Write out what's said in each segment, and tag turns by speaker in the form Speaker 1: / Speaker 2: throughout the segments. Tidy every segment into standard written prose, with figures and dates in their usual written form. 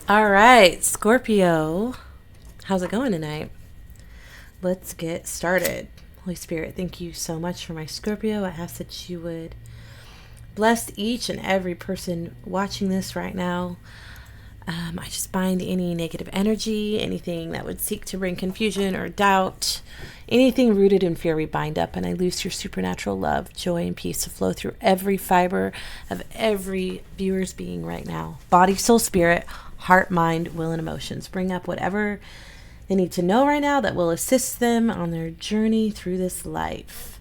Speaker 1: All right, Scorpio. How's it going tonight? Let's get started. Holy Spirit, thank you so much for my Scorpio. I ask that you would bless each and every person watching this right now. I just bind any negative energy, anything that would seek to bring confusion or doubt, anything rooted in fear we bind up, and I loose your supernatural love, joy, and peace to flow through every fiber of every viewer's being right now. Body, soul, spirit, heart, mind, will, and emotions. Bring up whatever they need to know right now that will assist them on their journey through this life.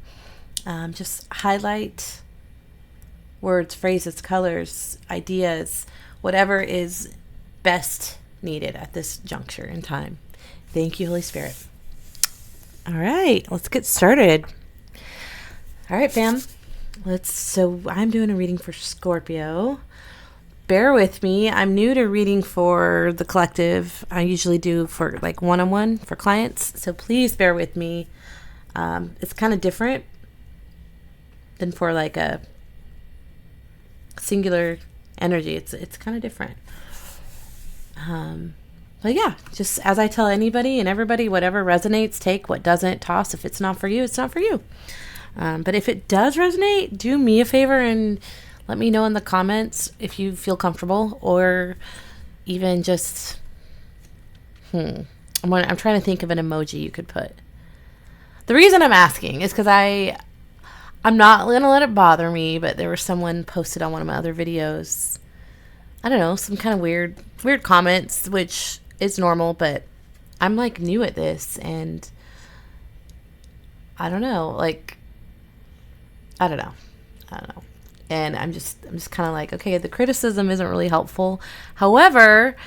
Speaker 1: Just highlight words, phrases, colors, ideas, whatever is best needed at this juncture in time. Thank you, Holy Spirit. All right, let's get started. All right, fam. So I'm doing a reading for Scorpio. Bear with me. I'm new to reading for the collective. I usually do for like one-on-one for clients. So please bear with me. It's kind of different than for like a singular energy. It's kind of different. But yeah, just as I tell anybody and everybody, whatever resonates, take. What doesn't, toss. If it's not for you, it's not for you. But if it does resonate, do me a favor and let me know in the comments if you feel comfortable, or even just, I'm trying to think of an emoji you could put. The reason I'm asking is because I'm not going to let it bother me, but there was someone posted on one of my other videos, I don't know, some kind of weird comments, which is normal, but I'm like new at this and I don't know. And I'm just kind of like, okay, the criticism isn't really helpful. However,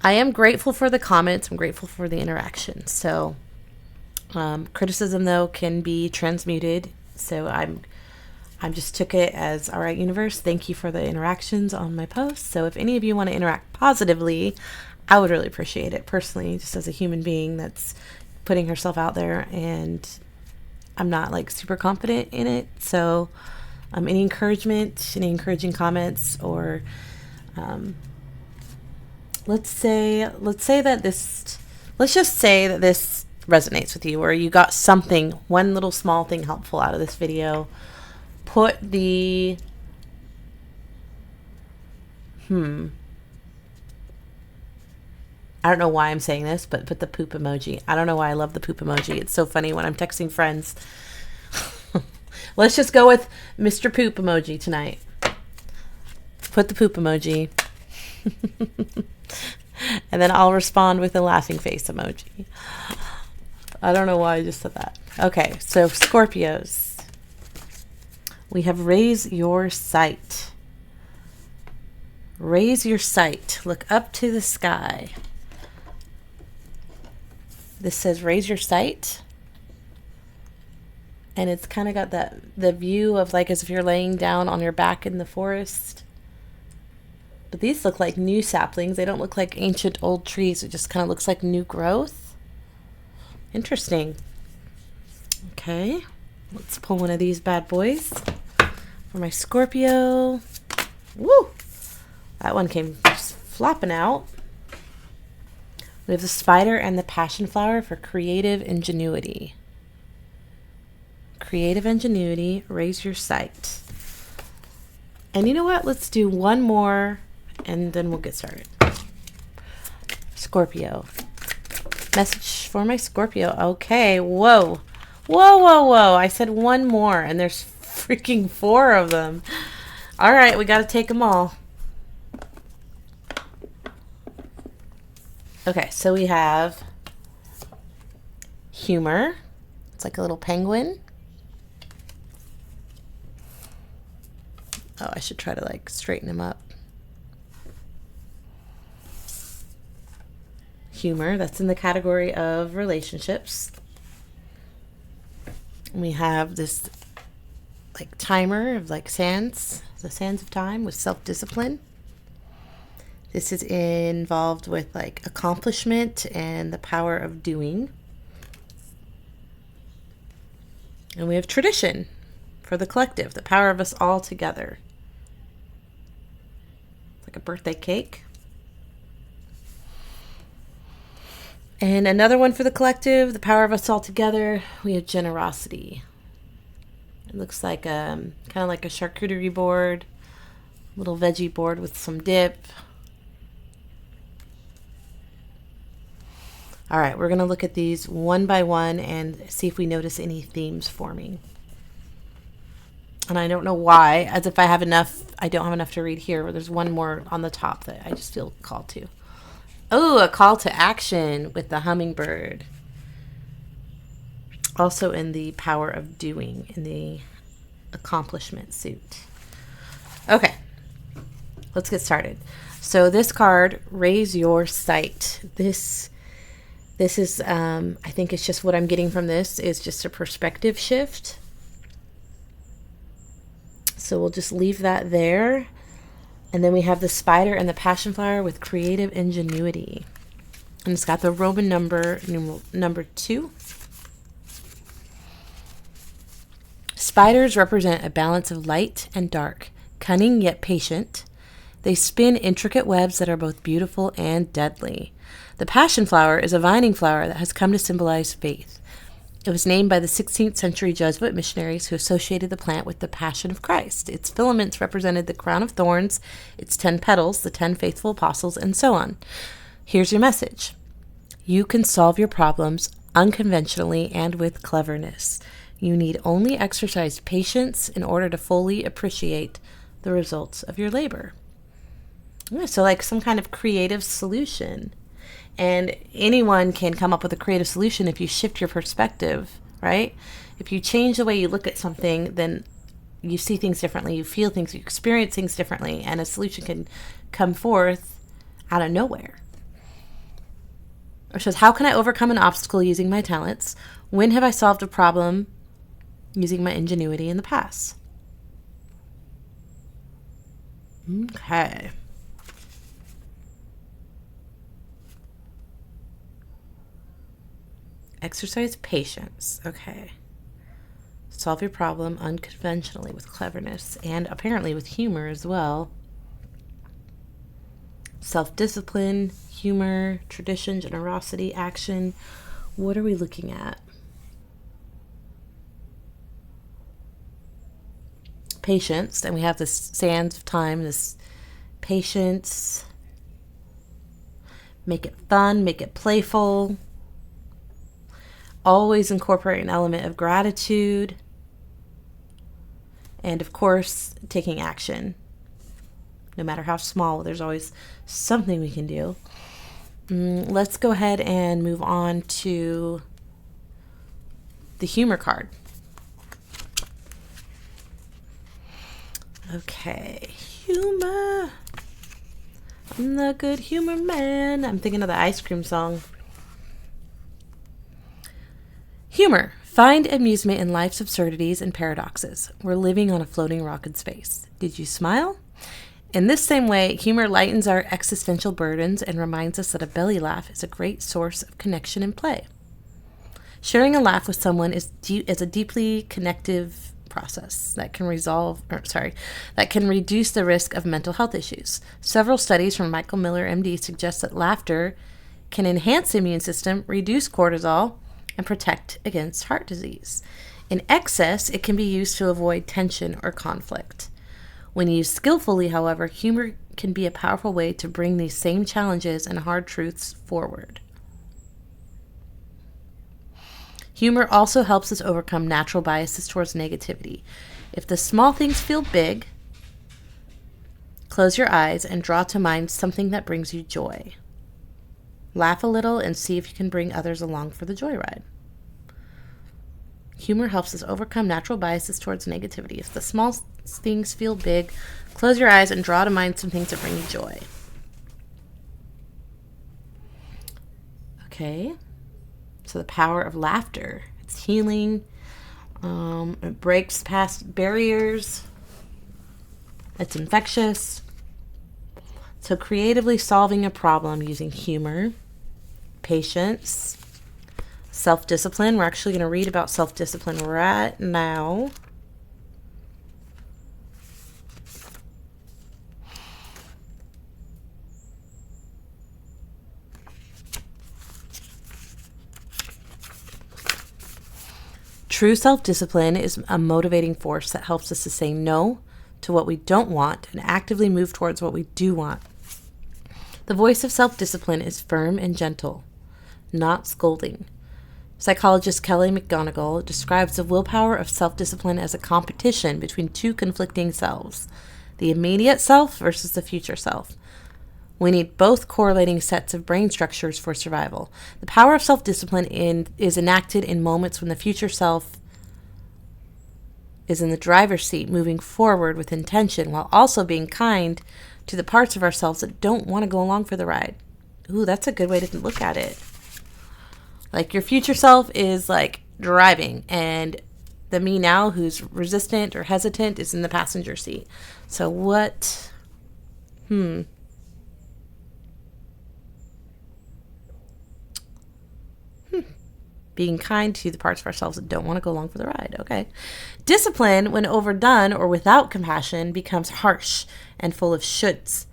Speaker 1: I am grateful for the comments. I'm grateful for the interaction. So, criticism though can be transmuted. So I'm just took it as, all right, universe, thank you for the interactions on my posts. So if any of you want to interact positively, I would really appreciate it personally, just as a human being that's putting herself out there, and I'm not like super confident in it. So any encouragement, any encouraging comments, or let's just say that this resonates with you, or you got something, one little small thing helpful out of this video. Put the I don't know why I'm saying this, but put the poop emoji. I don't know why I love the poop emoji. It's so funny when I'm texting friends. Let's just go with Mr. Poop emoji tonight. Put the poop emoji. And then I'll respond with a laughing face emoji. I don't know why I just said that. Okay, so Scorpios. We have raise your sight. Raise your sight. Look up to the sky. This says raise your sight. And it's kind of got the view of like as if you're laying down on your back in the forest. But these look like new saplings. They don't look like ancient old trees. It just kind of looks like new growth. Interesting. Okay. Let's pull one of these bad boys for my Scorpio. Woo! That one came just flopping out. We have the spider and the passion flower for creative ingenuity. Creative ingenuity, raise your sight. And you know what? Let's do one more and then we'll get started. Scorpio. Message for my Scorpio. Okay, whoa. I said one more and there's freaking 4 of them. All right, we got to take them all. Okay, so we have humor. It's like a little penguin. Oh, I should try to like straighten him up. Humor, that's in the category of relationships. We have this like timer of like sands, the sands of time with self-discipline. This is involved with like accomplishment and the power of doing. And we have tradition for the collective, the power of us all together. It's like a birthday cake. And another one for the collective, the power of us all together, we have generosity. It looks like kind of like a charcuterie board, little veggie board with some dip. All right, we're going to look at these one by one and see if we notice any themes forming. And I don't know why, as if I have enough, I don't have enough to read here. There's one more on the top that I just feel called to. Oh, a call to action with the hummingbird. Also in the power of doing, in the accomplishment suit. Okay, let's get started. So this card, raise your sight. This is, I think it's just what I'm getting from this is just a perspective shift. So we'll just leave that there. And then we have the spider and the passion flower with creative ingenuity. And it's got the Roman number 2. Spiders represent a balance of light and dark, cunning yet patient. They spin intricate webs that are both beautiful and deadly. The passion flower is a vining flower that has come to symbolize faith. It was named by the 16th century Jesuit missionaries who associated the plant with the Passion of Christ. Its filaments represented the crown of thorns, its 10 petals, the 10 faithful apostles, and so on. Here's your message. You can solve your problems unconventionally and with cleverness. You need only exercise patience in order to fully appreciate the results of your labor. So like some kind of creative solution. And anyone can come up with a creative solution if you shift your perspective, right? If you change the way you look at something, then you see things differently, you feel things, you experience things differently, and a solution can come forth out of nowhere. It says, how can I overcome an obstacle using my talents? When have I solved a problem using my ingenuity in the past? Okay. Exercise patience. Okay. Solve your problem unconventionally with cleverness and apparently with humor as well. Self-discipline, humor, tradition, generosity, action. What are we looking at? Patience. And we have this sands of time, this patience. Make it fun, make it playful. Always incorporate an element of gratitude. And of course, taking action. No matter how small, there's always something we can do. Let's go ahead and move on to the humor card. Okay, humor. I'm the good humor man. I'm thinking of the ice cream song. Humor. Find amusement in life's absurdities and paradoxes. We're living on a floating rock in space. Did you smile? In this same way, humor lightens our existential burdens and reminds us that a belly laugh is a great source of connection and play. Sharing a laugh with someone is a deeply connective process that can reduce the risk of mental health issues. Several studies from Michael Miller, MD, suggest that laughter can enhance the immune system, reduce cortisol, and protect against heart disease. In excess, it can be used to avoid tension or conflict. When used skillfully, however, humor can be a powerful way to bring these same challenges and hard truths forward. Humor also helps us overcome natural biases towards negativity. If the small things feel big, close your eyes and draw to mind something that brings you joy. Laugh a little and see if you can bring others along for the joyride. Humor helps us overcome natural biases towards negativity. If the small things feel big, close your eyes and draw to mind some things that bring you joy. Okay. So the power of laughter. It's healing. It breaks past barriers. It's infectious. So creatively solving a problem using humor, patience, self-discipline. We're actually going to read about self-discipline right now. True self-discipline is a motivating force that helps us to say no to what we don't want and actively move towards what we do want. The voice of self-discipline is firm and gentle, not scolding. Psychologist Kelly McGonigal describes the willpower of self-discipline as a competition between two conflicting selves, the immediate self versus the future self. We need both correlating sets of brain structures for survival. The power of self-discipline is enacted in moments when the future self is in the driver's seat, moving forward with intention while also being kind to the parts of ourselves that don't want to go along for the ride. Ooh, that's a good way to look at it. Like your future self is like driving and the me now who's resistant or hesitant is in the passenger seat. So what? Being kind to the parts of ourselves that don't want to go along for the ride. Okay. Discipline, when overdone or without compassion, becomes harsh and full of shoulds.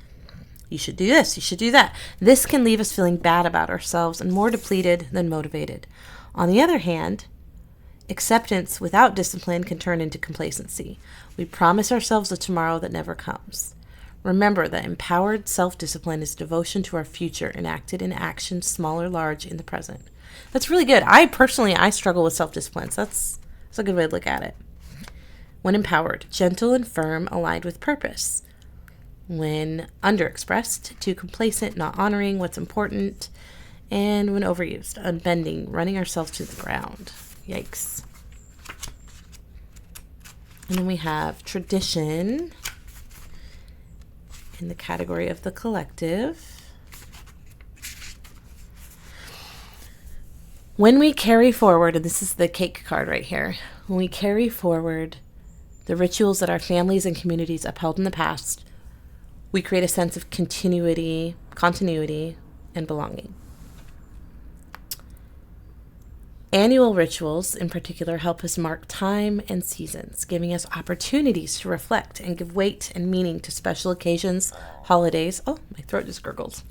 Speaker 1: You should do this. You should do that. This can leave us feeling bad about ourselves and more depleted than motivated. On the other hand, acceptance without discipline can turn into complacency. We promise ourselves a tomorrow that never comes. Remember that empowered self-discipline is devotion to our future enacted in actions small or large in the present. That's really good. I struggle with self-discipline. So that's a good way to look at it. When empowered, gentle and firm, aligned with purpose. When underexpressed, too complacent, not honoring what's important. And when overused, unbending, running ourselves to the ground. Yikes. And then we have tradition in the category of the collective. When we carry forward, and this is the cake card right here, when we carry forward the rituals that our families and communities upheld in the past, we create a sense of continuity, and belonging. Annual rituals, in particular, help us mark time and seasons, giving us opportunities to reflect and give weight and meaning to special occasions, holidays. Oh, my throat just gurgled.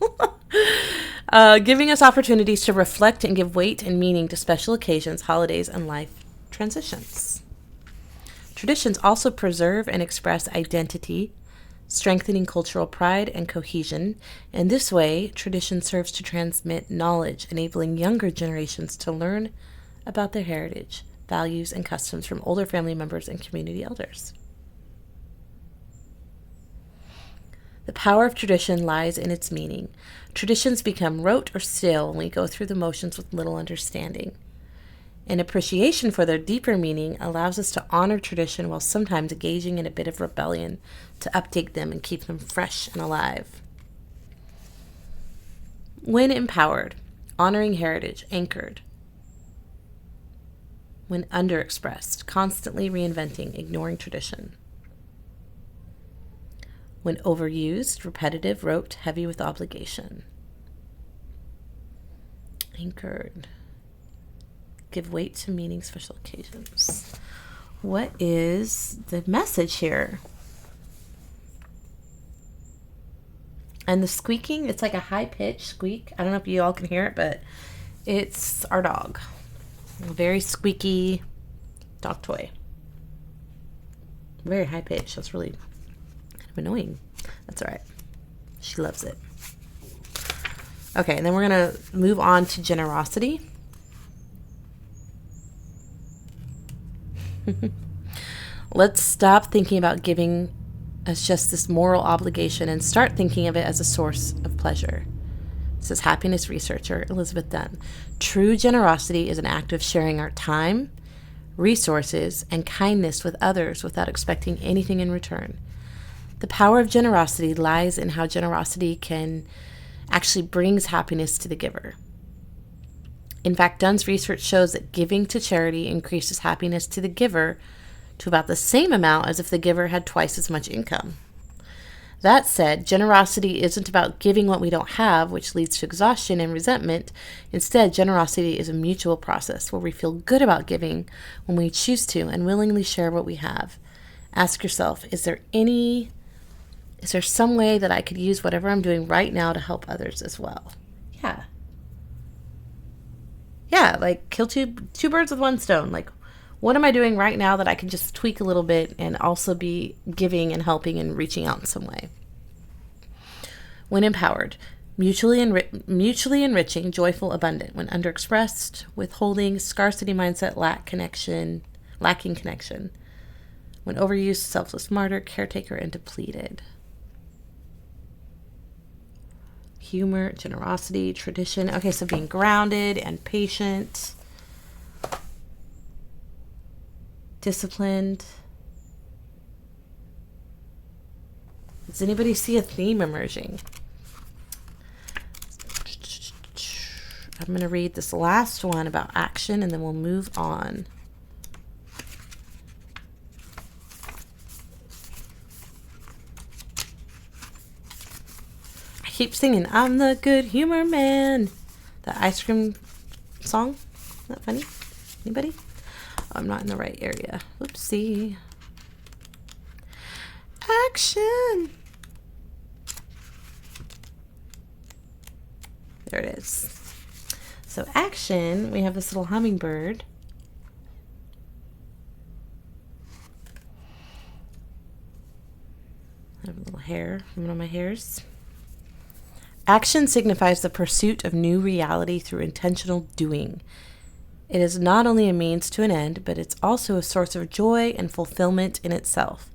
Speaker 1: Giving us opportunities to reflect and give weight and meaning to special occasions, holidays, and life transitions. Traditions also preserve and express identity, strengthening cultural pride and cohesion. In this way, tradition serves to transmit knowledge, enabling younger generations to learn about their heritage, values, and customs from older family members and community elders. The power of tradition lies in its meaning. Traditions become rote or stale when we go through the motions with little understanding. An appreciation for their deeper meaning allows us to honor tradition while sometimes engaging in a bit of rebellion to update them and keep them fresh and alive. When empowered, honoring heritage, anchored. When underexpressed, constantly reinventing, ignoring tradition. When overused, repetitive, rote, heavy with obligation. Anchored. Give weight to meaning, special occasions. What is the message here? And the squeaking, it's like a high-pitched squeak. I don't know if you all can hear it, but it's our dog. A very squeaky dog toy. Very high-pitched. That's really kind of annoying. That's all right. She loves it. Okay, and then we're going to move on to generosity. Let's stop thinking about giving as just this moral obligation and start thinking of it as a source of pleasure. Says happiness researcher Elizabeth Dunn. True generosity is an act of sharing our time, resources, and kindness with others without expecting anything in return. The power of generosity lies in how generosity can actually brings happiness to the giver. In fact, Dunn's research shows that giving to charity increases happiness to the giver to about the same amount as if the giver had twice as much income. That said, generosity isn't about giving what we don't have, which leads to exhaustion and resentment. Instead, generosity is a mutual process where we feel good about giving when we choose to and willingly share what we have. Ask yourself, is there some way that I could use whatever I'm doing right now to help others as well? Yeah, like kill two birds with one stone. Like, What am I doing right now that I can just tweak a little bit and also be giving and helping and reaching out in some way? When empowered, mutually enriching, joyful, abundant. When underexpressed, withholding, scarcity mindset, lacking connection. When overused, selfless, martyr, caretaker, and depleted. Humor, generosity, tradition. Okay, so being grounded and patient, disciplined. Does anybody see a theme emerging? I'm going to read this last one about action and then we'll move on. I keep singing, I'm the good humor man. That ice cream song. Isn't that funny? Anybody? Oh, I'm not in the right area. Oopsie. Action. There it is. So action, we have this little hummingbird. I have a little hair, one of my hairs. Action signifies the pursuit of new reality through intentional doing. It is not only a means to an end, but it's also a source of joy and fulfillment in itself.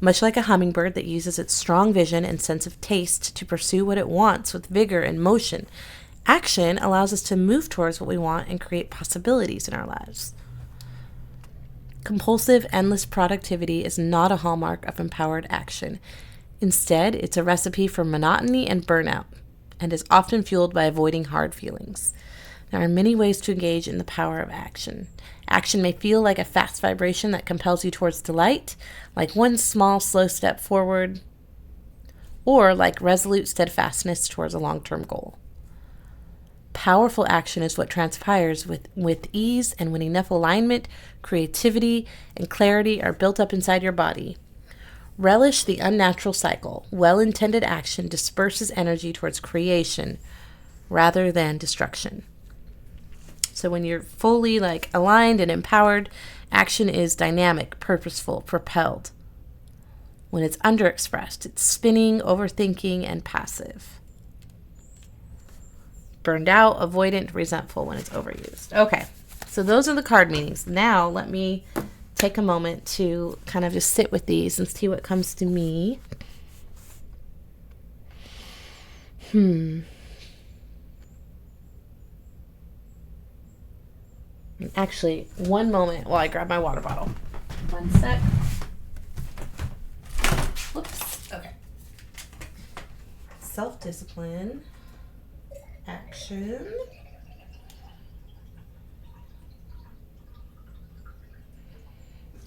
Speaker 1: Much like a hummingbird that uses its strong vision and sense of taste to pursue what it wants with vigor and motion, action allows us to move towards what we want and create possibilities in our lives. Compulsive, endless productivity is not a hallmark of empowered action. Instead, it's a recipe for monotony and burnout, and is often fueled by avoiding hard feelings. There are many ways to engage in the power of action. Action may feel like a fast vibration that compels you towards delight, like one small, slow step forward, or like resolute steadfastness towards a long-term goal. Powerful action is what transpires with ease and when enough alignment, creativity, and clarity are built up inside your body. Relish the unnatural cycle. Well-intended action disperses energy towards creation rather than destruction. So when you're fully aligned and empowered, action is dynamic, purposeful, propelled. When it's underexpressed, it's spinning, overthinking, and passive. Burned out, avoidant, resentful when it's overused. Okay, so those are the card meanings. Now let me take a moment to kind of just sit with these and see what comes to me. Actually, one moment while I grab my water bottle. One sec. Whoops. Okay. Self-discipline. Action.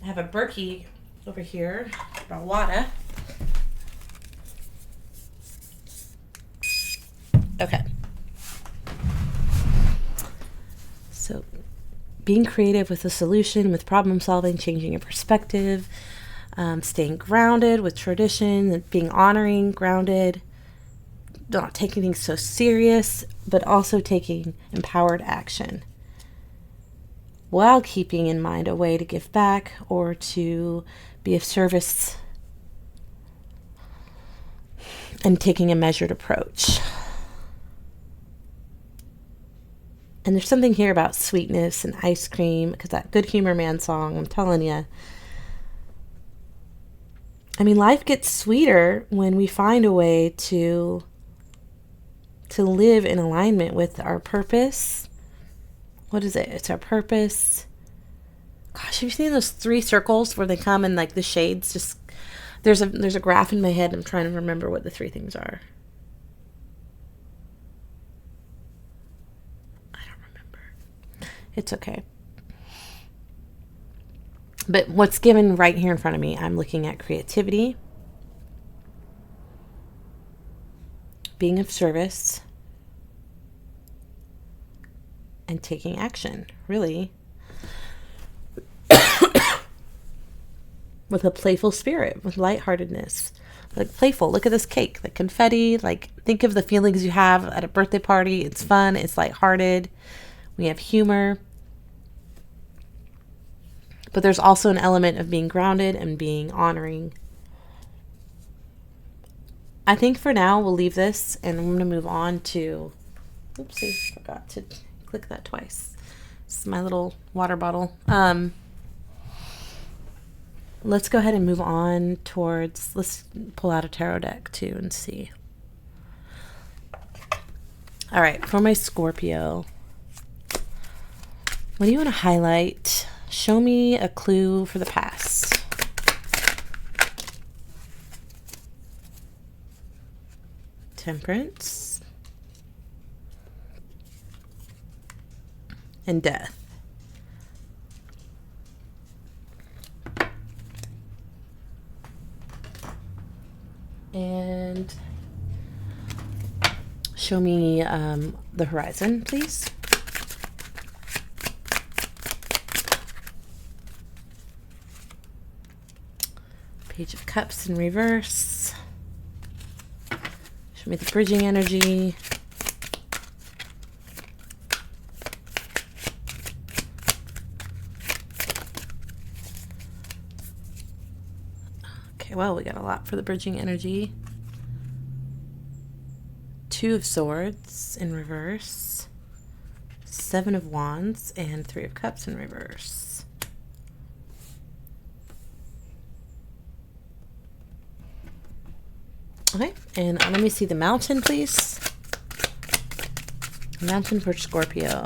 Speaker 1: I have a Berkey over here, about water. Okay. So, being creative with a solution, with problem solving, changing your perspective, staying grounded with tradition, and being honoring, grounded, not taking things so serious, but also taking empowered action while keeping in mind a way to give back or to be of service and taking a measured approach. And there's something here about sweetness and ice cream, because that Good Humor Man song, I'm telling you. I mean, life gets sweeter when we find a way to live in alignment with our purpose. What is it? It's our purpose. Gosh, have you seen those 3 circles where they come in the shades? Just there's a graph in my head. I'm trying to remember what the 3 things are. I don't remember. It's okay. But what's given right here in front of me, I'm looking at creativity, being of service, and taking action, really, with a playful spirit, with lightheartedness, playful. Look at this cake, confetti, think of the feelings you have at a birthday party. It's fun, it's lighthearted. We have humor. But there's also an element of being grounded and being honoring. I think for now we'll leave this, and I'm going to move on to, oopsie, forgot to click that twice. This is my little water bottle. Let's go ahead and move on towards, let's pull out a tarot deck too and see. All right, for my Scorpio, what do you want to highlight? Show me a clue for the past. Temperance and death. And show me the horizon, please. Page of Cups in reverse. Show me the bridging energy. Okay, well, we got a lot for the bridging energy. Two of Swords in reverse. Seven of Wands and Three of Cups in reverse. Okay, and let me see the mountain, please. Mountain for Scorpio.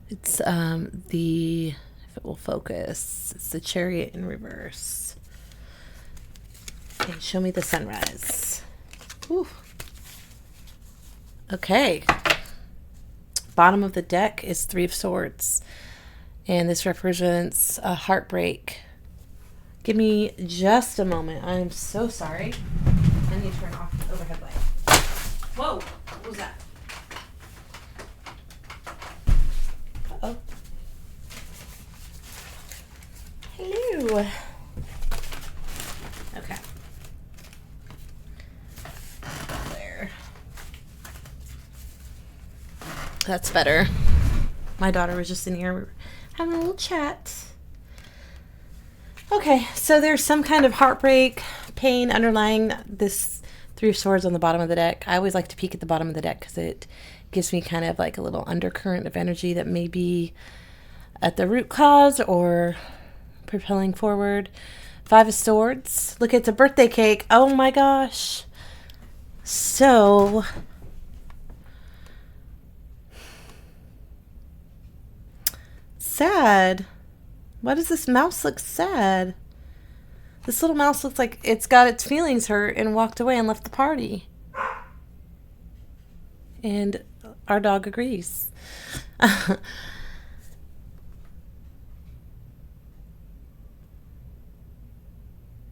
Speaker 1: It's if it will focus, it's the Chariot in reverse. Okay, show me the sunrise. Whew. Okay. Bottom of the deck is Three of Swords. And this represents a heartbreak. Give me just a moment. I'm so sorry. I need to turn off the overhead light. Whoa, what was that? Uh-oh. Hello. Okay. There. That's better. My daughter was just in here having a little chat. Okay, so there's some kind of heartbreak, pain underlying this Three of Swords on the bottom of the deck. I always like to peek at the bottom of the deck because it gives me kind of like a little undercurrent of energy that may be at the root cause or propelling forward. Five of Swords. Look, it's a birthday cake. Oh my gosh. So sad. Why does this mouse look sad? This little mouse looks like it's got its feelings hurt and walked away and left the party. And our dog agrees. And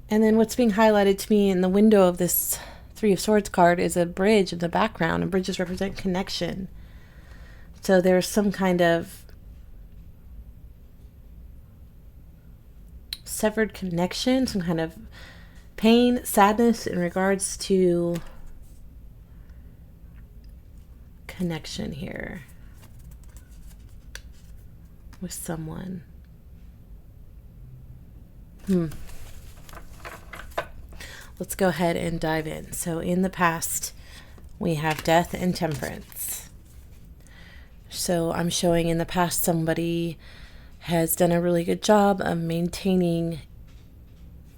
Speaker 1: then what's being highlighted to me in the window of this Three of Swords card is a bridge in the background, and bridges represent connection. So there's some kind of severed connection, some kind of pain, sadness in regards to connection here with someone. Let's go ahead and dive in. So in the past, we have death and temperance. So I'm showing in the past somebody has done a really good job of maintaining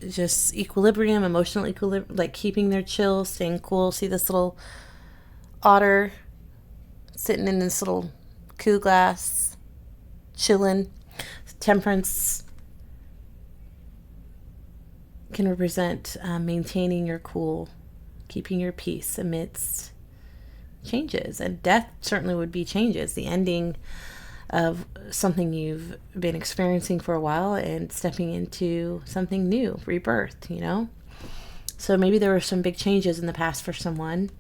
Speaker 1: just equilibrium, emotional equilibrium, like keeping their chill, staying cool. See this little otter sitting in this little cool glass, chilling. Temperance can represent maintaining your cool, keeping your peace amidst changes. And death certainly would be changes, the ending of something you've been experiencing for a while and stepping into something new, rebirth, you know? So maybe there were some big changes in the past for someone,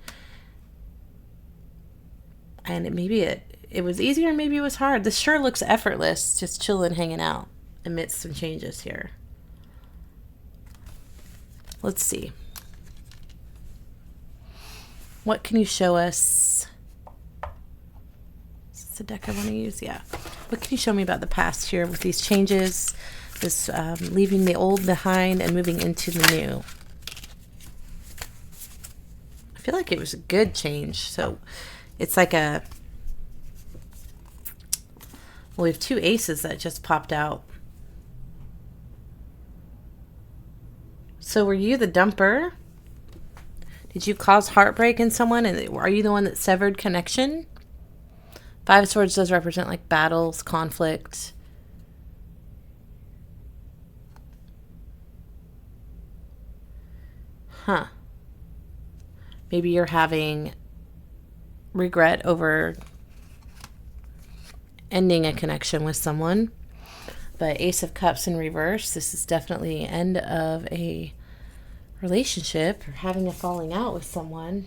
Speaker 1: and maybe it was easier, maybe it was hard. This sure looks effortless, just chilling, hanging out amidst some changes here. Let's see. What can you show us the deck I want to use. Yeah. What can you show me about the past here with these changes, this leaving the old behind and moving into the new? I feel like it was a good change. So it's like a... Well, we have two aces that just popped out. So were you the dumper? Did you cause heartbreak in someone? And are you the one that severed connection? Five of Swords does represent like battles, conflict. Huh. Maybe you're having regret over ending a connection with someone. But Ace of Cups in reverse, this is definitely the end of a relationship or having a falling out with someone.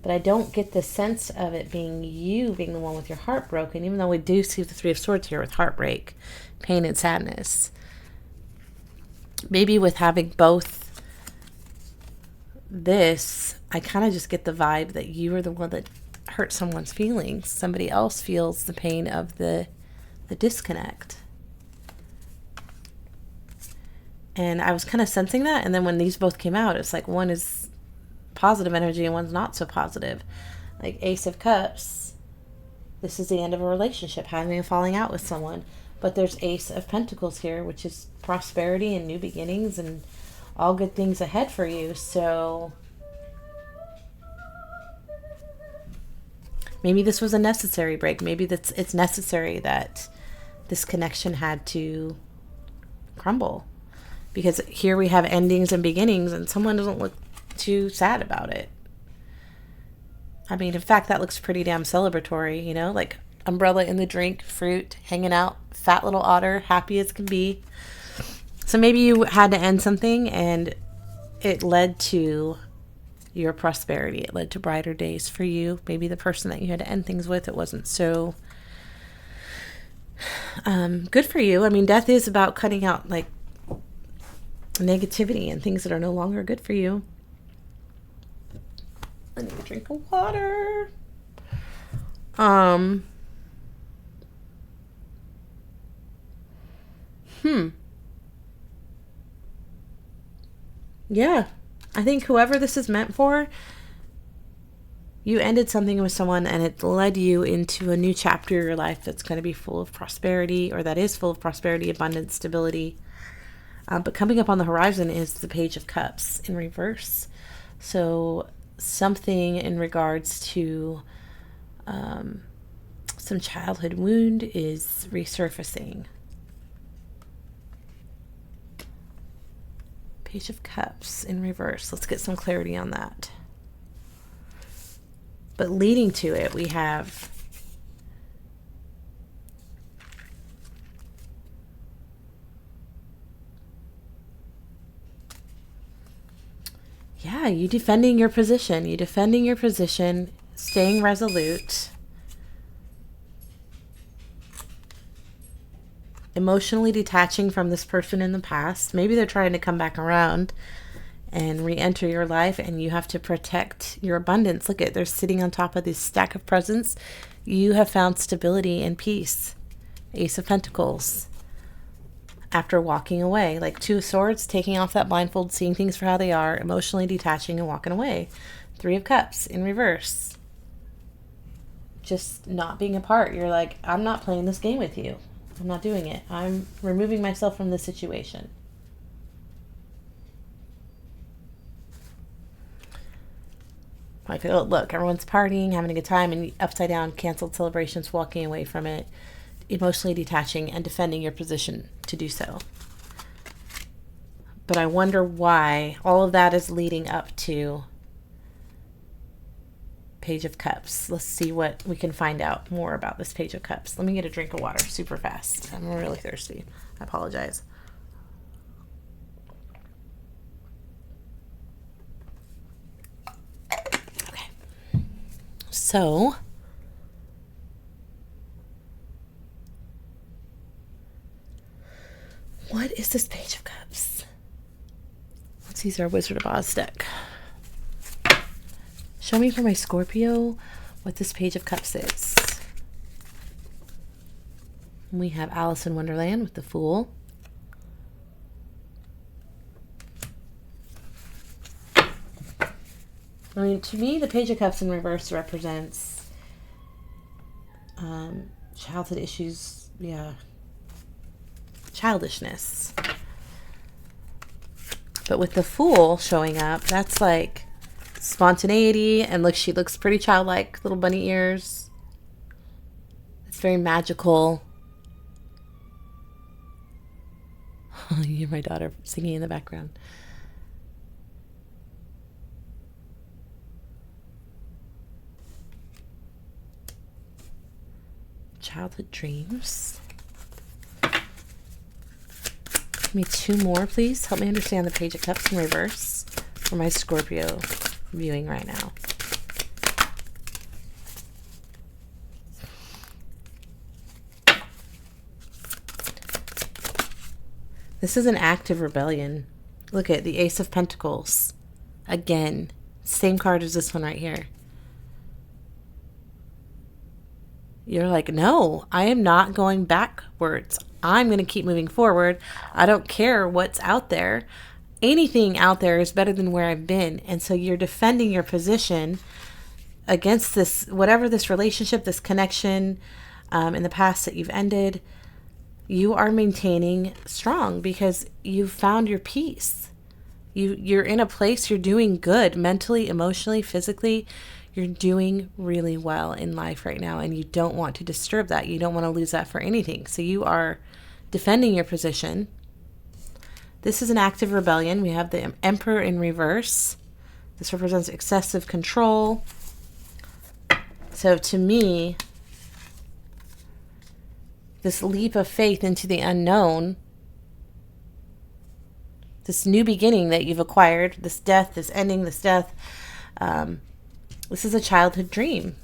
Speaker 1: But I don't get the sense of it being you being the one with your heart broken, even though we do see the Three of Swords here with heartbreak, pain, and sadness. Maybe with having both this, I kind of just get the vibe that you are the one that hurt someone's feelings. Somebody else feels the pain of the disconnect. And I was kind of sensing that. And then when these both came out, it's like one is positive energy and one's not so positive. Like Ace of Cups, this is the end of a relationship, having a falling out with someone. But there's Ace of Pentacles here, which is prosperity and new beginnings and all good things ahead for you. So maybe this was a necessary break. Maybe it's necessary that this connection had to crumble. Because here we have endings and beginnings, and someone doesn't look too sad about it. I mean, in fact, that looks pretty damn celebratory, you know? Like umbrella in the drink, fruit, hanging out, fat little otter, happy as can be. So maybe you had to end something, and it led to your prosperity. It led to brighter days for you. Maybe the person that you had to end things with, it wasn't so good for you. I mean, death is about cutting out, like, negativity and things that are no longer good for you. I need a drink of water. Yeah. I think whoever this is meant for, you ended something with someone and it led you into a new chapter of your life that's going to be full of prosperity, or that is full of prosperity, abundance, stability. But coming up on the horizon is the Page of Cups in reverse. So something in regards to some childhood wound is resurfacing. Page of Cups in reverse. Let's get some clarity on that. But leading to it, we have you defending your position. You defending your position, staying resolute, emotionally detaching from this person in the past. Maybe they're trying to come back around and re-enter your life, and you have to protect your abundance. Look at, they're sitting on top of this stack of presents. You have found stability and peace. Ace of Pentacles. After walking away, like Two of Swords, taking off that blindfold, seeing things for how they are, emotionally detaching and walking away. Three of Cups in reverse. Just not being apart. You're like, I'm not playing this game with you. I'm not doing it. I'm removing myself from the situation. Like, oh, look, everyone's partying, having a good time, and upside down, canceled celebrations, walking away from it, emotionally detaching and defending your position to do so. But I wonder why all of that is leading up to Page of Cups. Let's see what we can find out more about this Page of Cups. Let me get a drink of water super fast. I'm really thirsty. I apologize. Okay. So what is this Page of Cups? Let's use our Wizard of Oz deck. Show me for my Scorpio what this Page of Cups is. We have Alice in Wonderland with the Fool. I mean, to me, the Page of Cups in reverse represents childhood issues. Yeah. Childishness. But with the Fool showing up, that's like spontaneity. And look, she looks pretty childlike. Little bunny ears. It's very magical. You hear my daughter singing in the background. Childhood dreams. Give me 2 more, please. Help me understand the Page of Cups in reverse for my Scorpio viewing right now. This is an act of rebellion. Look at the Ace of Pentacles. Again, same card as this one right here. You're like, no, I am not going backwards. I'm going to keep moving forward. I don't care what's out there. Anything out there is better than where I've been. And so you're defending your position against this, whatever this relationship, this connection in the past that you've ended. You are maintaining strong because you've found your peace. You're in a place, you're doing good mentally, emotionally, physically. You're doing really well in life right now, and you don't want to disturb that. You don't want to lose that for anything. So you are defending your position. This is an act of rebellion. We have the Emperor in reverse. This represents excessive control. So to me, this leap of faith into the unknown, this new beginning that you've acquired, this death, this ending, this death, this is a childhood dream.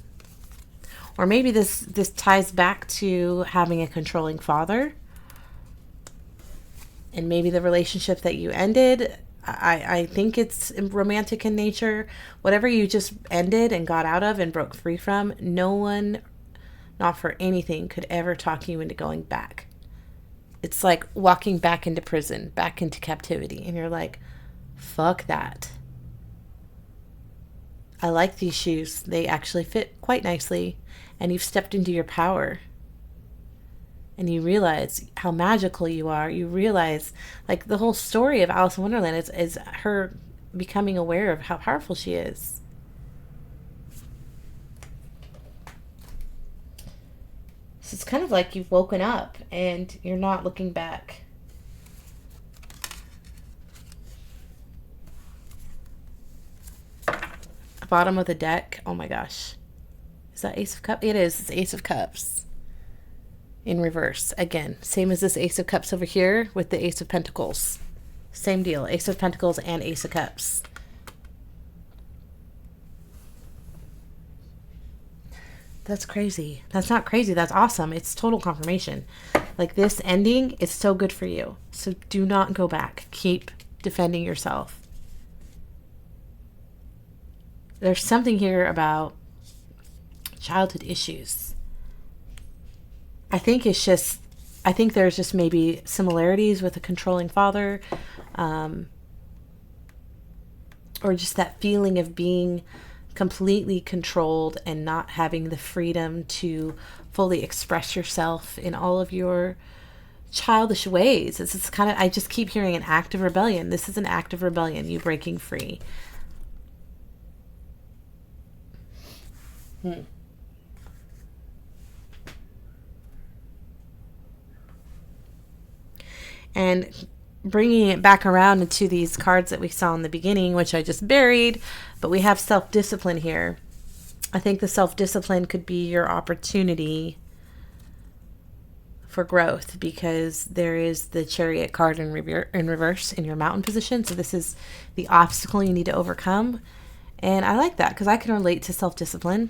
Speaker 1: Or maybe this ties back to having a controlling father. And maybe the relationship that you ended, I think it's romantic in nature. Whatever you just ended and got out of and broke free from, no one, not for anything, could ever talk you into going back. It's like walking back into prison, back into captivity. And you're like, fuck that. I like these shoes. They actually fit quite nicely. And you've stepped into your power. And you realize how magical you are. You realize, like, the whole story of Alice in Wonderland is her becoming aware of how powerful she is. So it's kind of like you've woken up and you're not looking back. Bottom of the deck. Oh my gosh. Is that Ace of Cups? It is. It's Ace of Cups. In reverse. Again, same as this Ace of Cups over here with the Ace of Pentacles. Same deal. Ace of Pentacles and Ace of Cups. That's crazy. That's not crazy. That's awesome. It's total confirmation. Like, this ending is so good for you. So do not go back. Keep defending yourself. There's something here about childhood issues. I think there's just maybe similarities with a controlling father, or just that feeling of being completely controlled and not having the freedom to fully express yourself in all of your childish ways. It's kind of, I just keep hearing an act of rebellion. This is an act of rebellion, you breaking free. And bringing it back around into these cards that we saw in the beginning, which I just buried, but we have self-discipline here. I think the self-discipline could be your opportunity for growth, because there is the Chariot card in reverse in your mountain position. So this is the obstacle you need to overcome. And I like that because I can relate to self-discipline.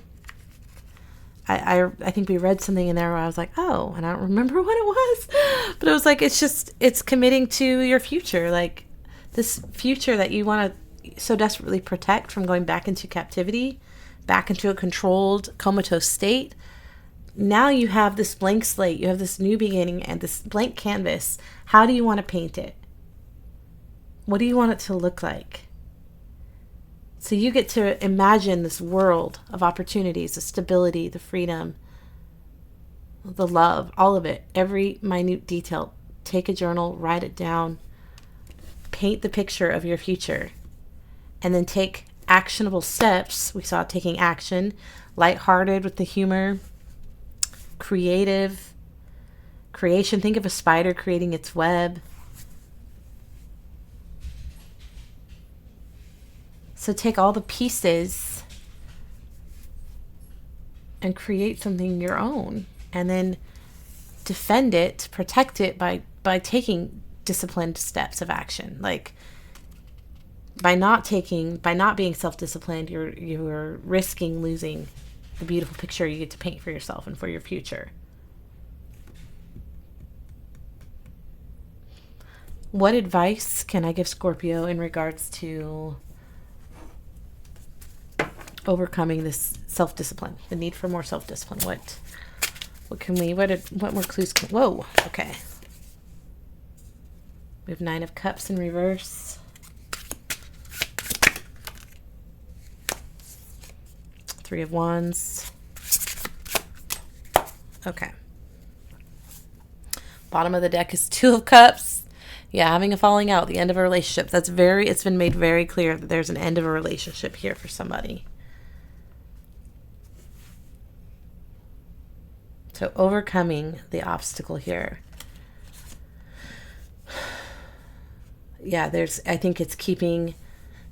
Speaker 1: I think we read something in there where I was like, oh, and I don't remember what it was, but it was like, it's committing to your future, like this future that you want to so desperately protect from going back into captivity, back into a controlled, comatose state. now you have this blank slate, you have this new beginning and this blank canvas. How do you want to paint it? What do you want it to look like? So you get to imagine this world of opportunities, the stability, the freedom, the love, all of it, every minute detail. Take a journal, write it down, paint the picture of your future, and then take actionable steps. We saw taking action, lighthearted with the humor, creative, creation. Think of a spider creating its web. So take all the pieces and create something your own, and then defend it, protect it by taking disciplined steps of action. Like by not being self-disciplined, you're risking losing the beautiful picture you get to paint for yourself and for your future. What advice can I give Scorpio in regards to overcoming this self-discipline, the need for more self-discipline? What more clues whoa, okay. We have 9 of Cups in reverse. 3 of Wands. Okay. Bottom of the deck is 2 of Cups. Yeah, having a falling out, the end of a relationship. It's been made very clear that there's an end of a relationship here for somebody. So overcoming the obstacle here. Yeah, I think it's keeping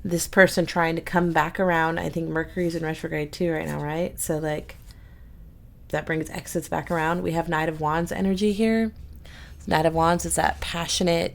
Speaker 1: this person trying to come back around. I think Mercury's in retrograde too right now, right? So like that brings exits back around. We have Knight of Wands energy here. Knight of Wands is that passionate,